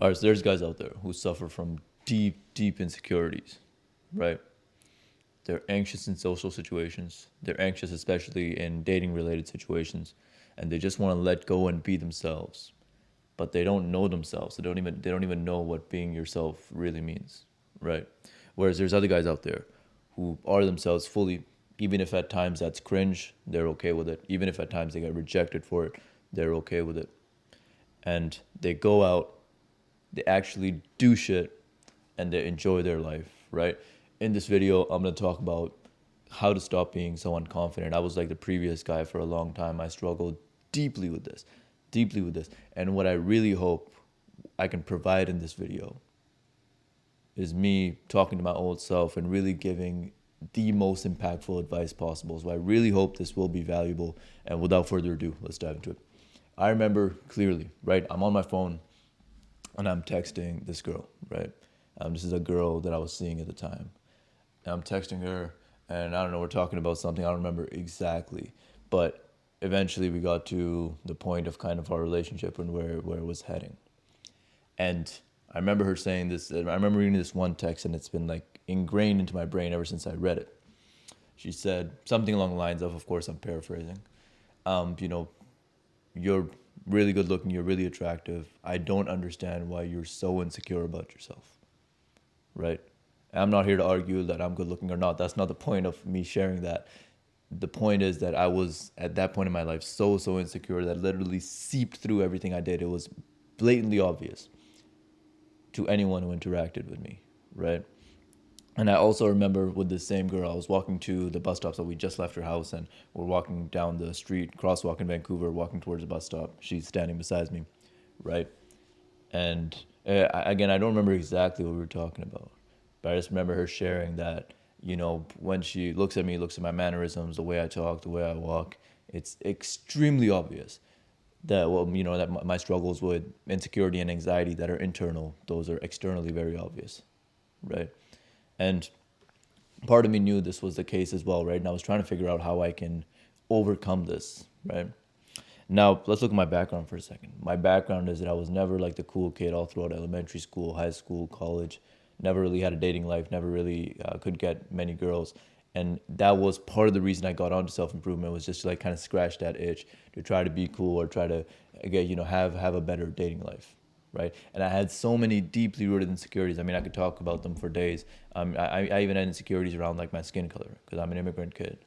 All right, so there's guys out there who suffer from deep insecurities, right? They're anxious in social situations. They're anxious, especially in dating related situations, and they just want to let go and be themselves. But they don't know themselves. They don't even know what being yourself really means, right? Whereas there's other guys out there who are themselves fully, even if at times that's cringe, they're okay with it. Even if at times they get rejected for it, they're okay with it. And they go out, they actually do shit, and they enjoy their life, right? In this video, I'm gonna talk about how to stop being so unconfident. I was like the previous guy for a long time. I struggled deeply with this, deeply with this. And what I really hope I can provide in this video is me talking to my old self and really giving the most impactful advice possible. So I really hope this will be valuable. And without further ado, let's dive into it. I remember clearly, right? I'm on my phone and I'm texting this girl, right? This is a girl that I was seeing at the time. And I'm texting her, and I don't know, we're talking about something, I don't remember exactly. But eventually we got to the point of kind of our relationship and where it was heading. And I remember her saying this, I remember reading this one text, and it's been like ingrained into my brain ever since I read it. She said something along the lines of course, I'm paraphrasing, you know, you're really good looking, you're really attractive. I don't understand why you're so insecure about yourself, right? And I'm not here to argue that I'm good looking or not. That's not the point of me sharing that. The point is that I was at that point in my life so insecure that literally seeped through everything I did. It was blatantly obvious to anyone who interacted with me, right? And I also remember with this same girl, I was walking to the bus stop. So we just left her house and we're walking down the street, crosswalk in Vancouver, walking towards the bus stop. She's standing beside me, right? And again, I don't remember exactly what we were talking about, but I just remember her sharing that, you know, when she looks at me, looks at my mannerisms, the way I talk, the way I walk, it's extremely obvious that, well, you know, that my struggles with insecurity and anxiety that are internal, those are externally very obvious, right? And part of me knew this was the case as well, right? And I was trying to figure out how I can overcome this, right? Now, let's look at my background for a second. My background is that I was never like the cool kid all throughout elementary school, high school, college. Never really had a dating life, never really could get many girls. And that was part of the reason I got onto self-improvement, was just to like kind of scratch that itch to try to be cool or try to get, you know, have a better dating life, right? And I had so many deeply rooted insecurities. I mean, I could talk about them for days. I even had insecurities around like my skin color because I'm an immigrant kid.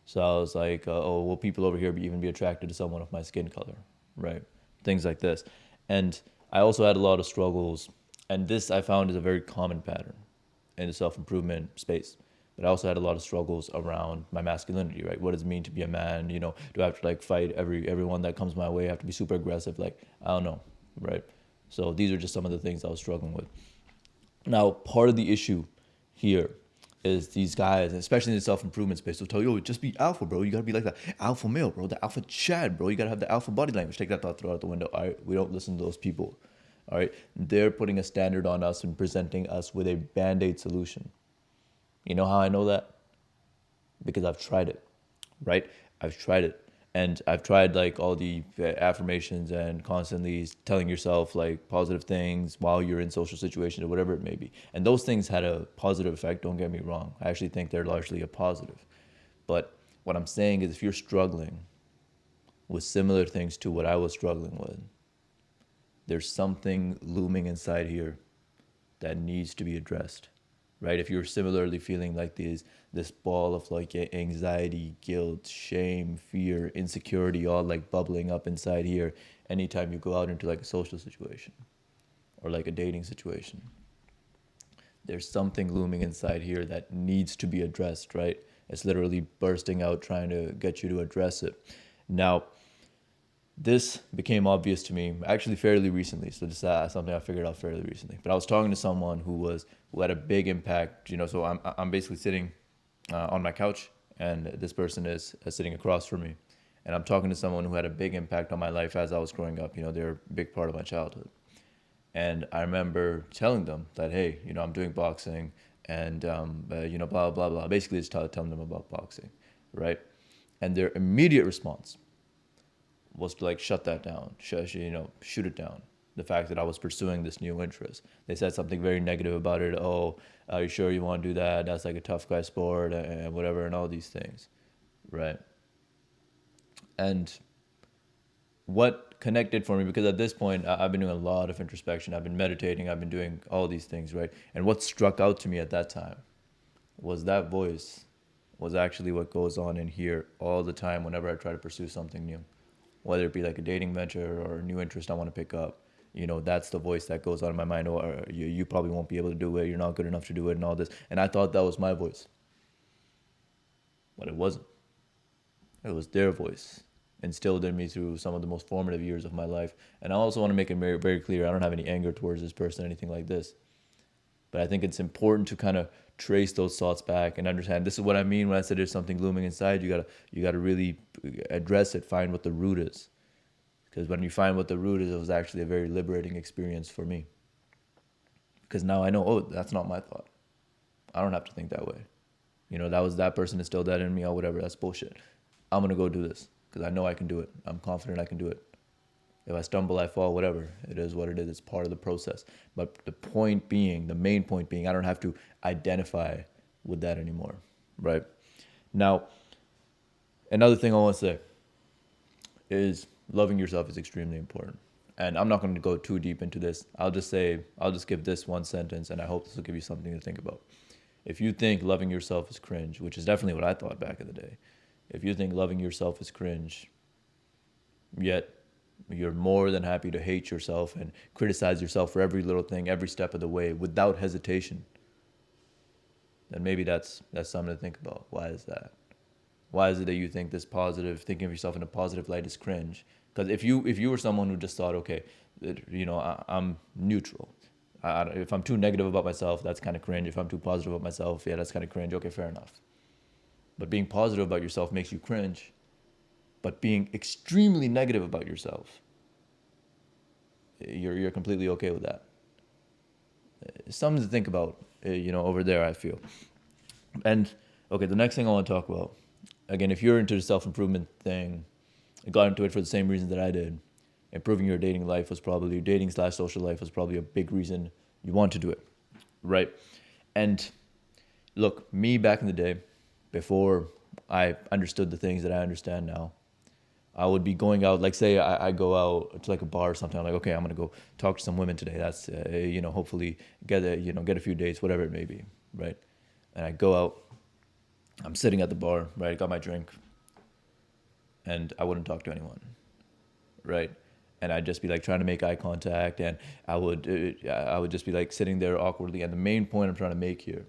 So I was like, oh, will people over here even be attracted to someone of my skin color, right? Things like this. And I also had a lot of struggles, and this I found is a very common pattern in the self-improvement space. But I also had a lot of struggles around my masculinity, right? What does it mean to be a man? You know, do I have to like fight everyone that comes my way? I have to be super aggressive? Like, I don't know, right? So these are just some of the things I was struggling with. Now, part of the issue here is these guys, especially in the self-improvement space, they'll tell you, oh, just be alpha, bro. You gotta be like the alpha male, bro. The alpha Chad, bro. You gotta have the alpha body language. Take that thought, throw it out the window. All right, we don't listen to those people. All right, they're putting a standard on us and presenting us with a band-aid solution. You know how I know that? Because I've tried it, right? I've tried it. And I've tried like all the affirmations and constantly telling yourself like positive things while you're in social situations or whatever it may be. And those things had a positive effect, don't get me wrong. I actually think they're largely a positive. But what I'm saying is if you're struggling with similar things to what I was struggling with, there's something looming inside here that needs to be addressed, right? If you're similarly feeling like this ball of like anxiety, guilt, shame, fear, insecurity, all like bubbling up inside here, anytime you go out into like a social situation or like a dating situation, there's something looming inside here that needs to be addressed, right? It's literally bursting out, trying to get you to address it. Now, this became obvious to me actually fairly recently. So this is something I figured out fairly recently. But I was talking to someone who had a big impact. You know, so I'm basically sitting on my couch, and this person is sitting across from me, and I'm talking to someone who had a big impact on my life as I was growing up. You know, they're a big part of my childhood. And I remember telling them that, hey, you know, I'm doing boxing, and you know, blah blah blah. Basically, just telling them about boxing, right? And their immediate response was to like shut that down, you know, shoot it down. the fact that I was pursuing this new interest. They said something very negative about it. Oh, are you sure you want to do that? That's like a tough guy sport and whatever and all these things, right? And what connected for me, because at this point I've been doing a lot of introspection, I've been meditating, I've been doing all these things, right? And what struck out to me at that time was that voice was actually what goes on in here all the time whenever I try to pursue something new, whether it be like a dating venture or a new interest I want to pick up. You know, that's the voice that goes on in my mind. Or you probably won't be able to do it. You're not good enough to do it, and all this. And I thought that was my voice, but it wasn't. It was their voice, instilled in me through some of the most formative years of my life. And I also want to make it very, very clear: I don't have any anger towards this person, anything like this. But I think it's important to kind of trace those thoughts back and understand this is what I mean when I said there's something looming inside. You gotta really address it, find what the root is. Because when you find what the root is, it was actually a very liberating experience for me. Because now I know, oh, that's not my thought. I don't have to think that way. You know, that person instilled that in me, or whatever. That's bullshit. I'm gonna go do this because I know I can do it. I'm confident I can do it. If I stumble, I fall, whatever. It is what it is. It's part of the process. But the point being, the main point being, I don't have to identify with that anymore, right? Now, another thing I want to say is loving yourself is extremely important. And I'm not going to go too deep into this. I'll just give this one sentence, and I hope this will give you something to think about. If you think loving yourself is cringe, which is definitely what I thought back in the day, if you think loving yourself is cringe, yet you're more than happy to hate yourself and criticize yourself for every little thing, every step of the way, without hesitation, then maybe that's something to think about. Why is that? Why is it that you think this positive, thinking of yourself in a positive light is cringe? Because if you were someone who just thought, okay, I'm neutral. If I'm too negative about myself, that's kind of cringe. If I'm too positive about myself, yeah, that's kind of cringe. Okay, fair enough. But being positive about yourself makes you cringe. But being extremely negative about yourself, you're completely okay with that. It's something to think about, over there, I feel. And okay, the next thing I want to talk about, again, if you're into the self-improvement thing, I got into it for the same reason that I did. Improving your dating life was probably, your dating/social life was probably a big reason you want to do it, right? And look, me back in the day, before I understood the things that I understand now, I would be going out, like say I go out to like a bar or something. I'm like, okay, I'm gonna go talk to some women today. That's hopefully get a few dates, whatever it may be, right? And I go out. I'm sitting at the bar, right? I got my drink, and I wouldn't talk to anyone, right? And I'd just be like trying to make eye contact, and I would just be like sitting there awkwardly. And the main point I'm trying to make here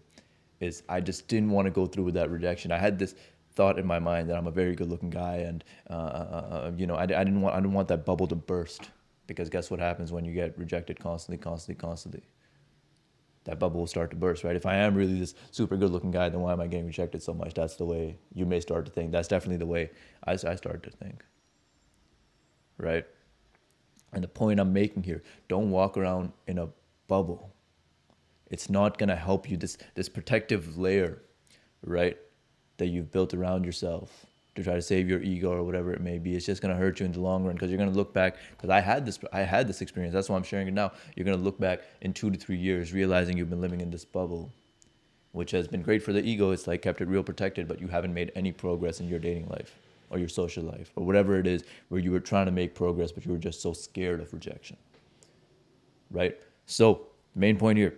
is I just didn't want to go through with that rejection. I had this thought in my mind that I'm a very good-looking guy, and I didn't want that bubble to burst, because guess what happens when you get rejected constantly? That bubble will start to burst, right? If I am really this super good-looking guy, then why am I getting rejected so much? That's the way you may start to think. That's definitely the way I started to think, right? And the point I'm making here: don't walk around in a bubble. It's not gonna help you. This protective layer, right, that you've built around yourself to try to save your ego or whatever it may be, it's just gonna hurt you in the long run, because you're gonna look back. Because I had this experience. That's why I'm sharing it now. You're gonna look back in 2 to 3 years, realizing you've been living in this bubble, which has been great for the ego. It's like kept it real protected, but you haven't made any progress in your dating life or your social life or whatever it is where you were trying to make progress, but you were just so scared of rejection, right? So main point here: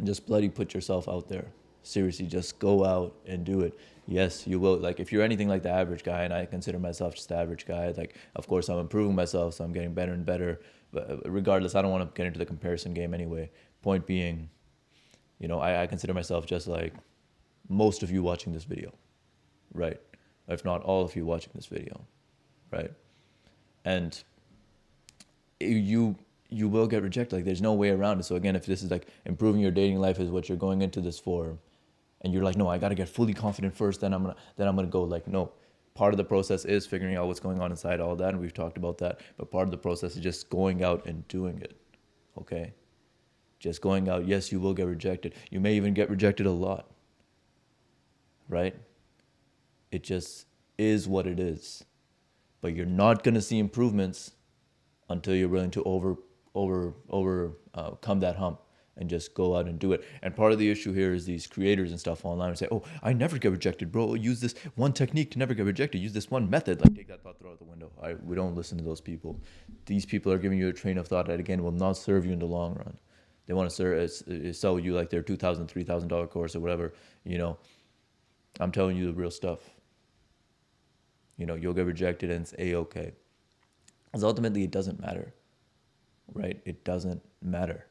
just bloody put yourself out there. Seriously, just go out and do it. Yes, you will. Like, if you're anything like the average guy, and I consider myself just the average guy, like, of course, I'm improving myself, so I'm getting better and better. But regardless, I don't want to get into the comparison game anyway. Point being, I consider myself just like most of you watching this video, right? If not all of you watching this video, right? And you will get rejected. Like, there's no way around it. So again, if this is like improving your dating life is what you're going into this for, and you're like, no, I got to get fully confident first, then I'm gonna go. Like, no, part of the process is figuring out what's going on inside all that, and we've talked about that. But part of the process is just going out and doing it. Okay, just going out. Yes, you will get rejected. You may even get rejected a lot, right? It just is what it is. But you're not gonna see improvements until you're willing to come that hump and just go out and do it. And part of the issue here is these creators and stuff online say, "Oh, I never get rejected, bro. Use this one technique to never get rejected. Use this one method." Like, take that thought, throw it out the window. We don't listen to those people. These people are giving you a train of thought that again will not serve you in the long run. They want to sell you like their $2,000, $3,000 course or whatever. You know, I'm telling you the real stuff. You know, you'll get rejected and it's a-okay. Because ultimately it doesn't matter, right? It doesn't matter.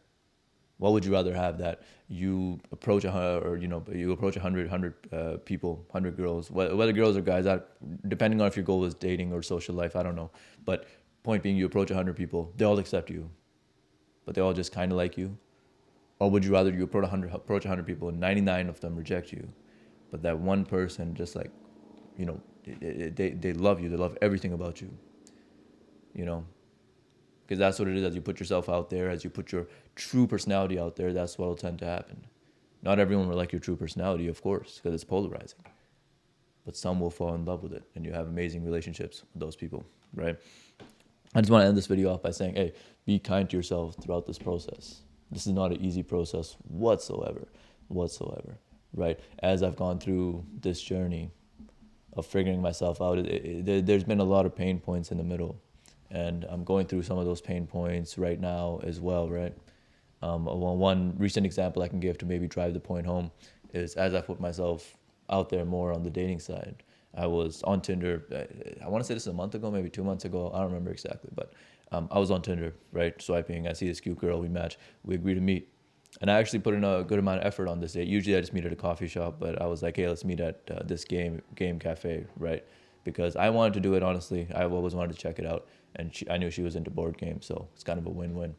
What would you rather have, that you approach you approach 100 people, 100 girls, whether girls or guys, that depending on if your goal is dating or social life, I don't know. But point being, you approach 100 people, they all accept you, but they all just kind of like you. Or would you rather you approach 100 people and 99 of them reject you, but that one person just like, you know, they love you, they love everything about you, you know? Because that's what it is. As you put yourself out there, as you put your true personality out there, that's what will tend to happen. Not everyone will like your true personality, of course, because it's polarizing. But some will fall in love with it, and you have amazing relationships with those people, right? I just want to end this video off by saying, hey, be kind to yourself throughout this process. This is not an easy process whatsoever, right? As I've gone through this journey of figuring myself out, there's been a lot of pain points in the middle. And I'm going through some of those pain points right now as well, right? One recent example I can give to maybe drive the point home is, as I put myself out there more on the dating side, I was on Tinder. I want to say this is a month ago, maybe 2 months ago. I don't remember exactly, but I was on Tinder, right? Swiping. I see this cute girl. We match. We agree to meet. And I actually put in a good amount of effort on this date. Usually I just meet at a coffee shop, but I was like, hey, let's meet at this game cafe, right? Because I wanted to do it, honestly. I always wanted to check it out. And I knew she was into board games, so it's kind of a win-win.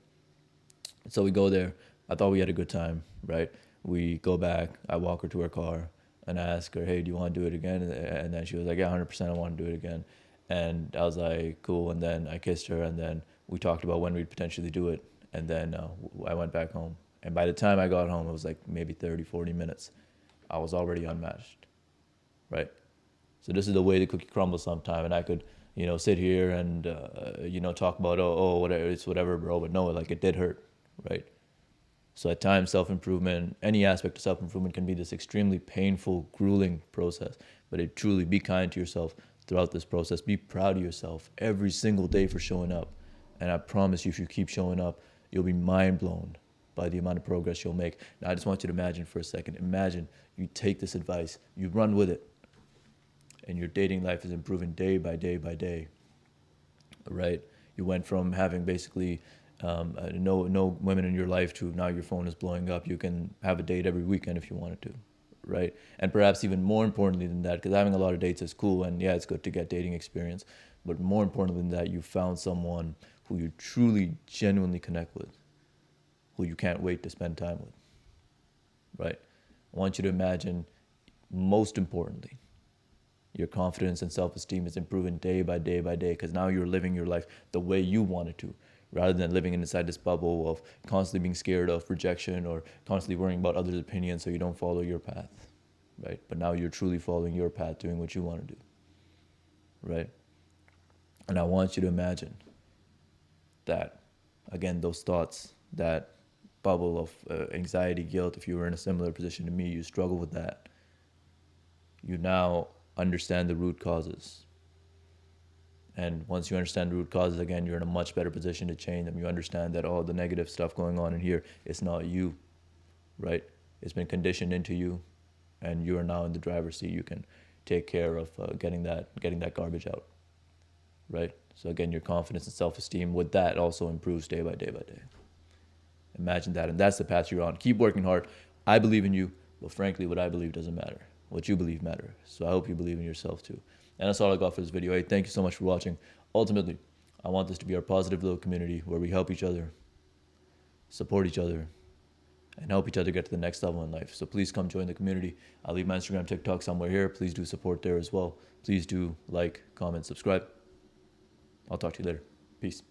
So we go there. I thought we had a good time, right? We go back. I walk her to her car, and I ask her, hey, do you want to do it again? And then she was like, yeah, 100%, I want to do it again. And I was like, cool. And then I kissed her, and then we talked about when we'd potentially do it. And then I went back home. And by the time I got home, it was like maybe 30, 40 minutes. I was already unmatched, right? So this is the way the cookie crumbles sometime. And I could, you know, sit here and, talk about, whatever, it's whatever, bro. But no, like, it did hurt, right? So at times, self-improvement, any aspect of self-improvement can be this extremely painful, grueling process. But truly be kind to yourself throughout this process. Be proud of yourself every single day for showing up. And I promise you, if you keep showing up, you'll be mind blown by the amount of progress you'll make. Now, I just want you to imagine for a second. Imagine you take this advice, you run with it, and your dating life is improving day by day by day, right? You went from having basically no women in your life to now your phone is blowing up. You can have a date every weekend if you wanted to, right? And perhaps even more importantly than that, because having a lot of dates is cool, and yeah, it's good to get dating experience, but more importantly than that, you found someone who you truly, genuinely connect with, who you can't wait to spend time with, right? I want you to imagine, most importantly, your confidence and self-esteem is improving day by day by day, because now you're living your life the way you want it to, rather than living inside this bubble of constantly being scared of rejection or constantly worrying about others' opinions so you don't follow your path, right? But now you're truly following your path, doing what you want to do, right? And I want you to imagine that, again, those thoughts, that bubble of anxiety, guilt, if you were in a similar position to me, you struggle with that. You now understand the root causes. And once you understand the root causes, again, you're in a much better position to change them. You understand that all the negative stuff going on in here, it's not you, right? It's been conditioned into you, and you are now in the driver's seat. You can take care of getting that garbage out, right? So again, your confidence and self-esteem with that also improves day by day by day. Imagine that, and that's the path you're on. Keep working hard. I believe in you, but frankly, what I believe doesn't matter. What you believe matters. So I hope you believe in yourself too. And that's all I got for this video. Hey, thank you so much for watching. Ultimately, I want this to be our positive little community where we help each other, support each other, and help each other get to the next level in life. So please come join the community. I'll leave my Instagram, TikTok somewhere here. Please do support there as well. Please do like, comment, subscribe. I'll talk to you later. Peace.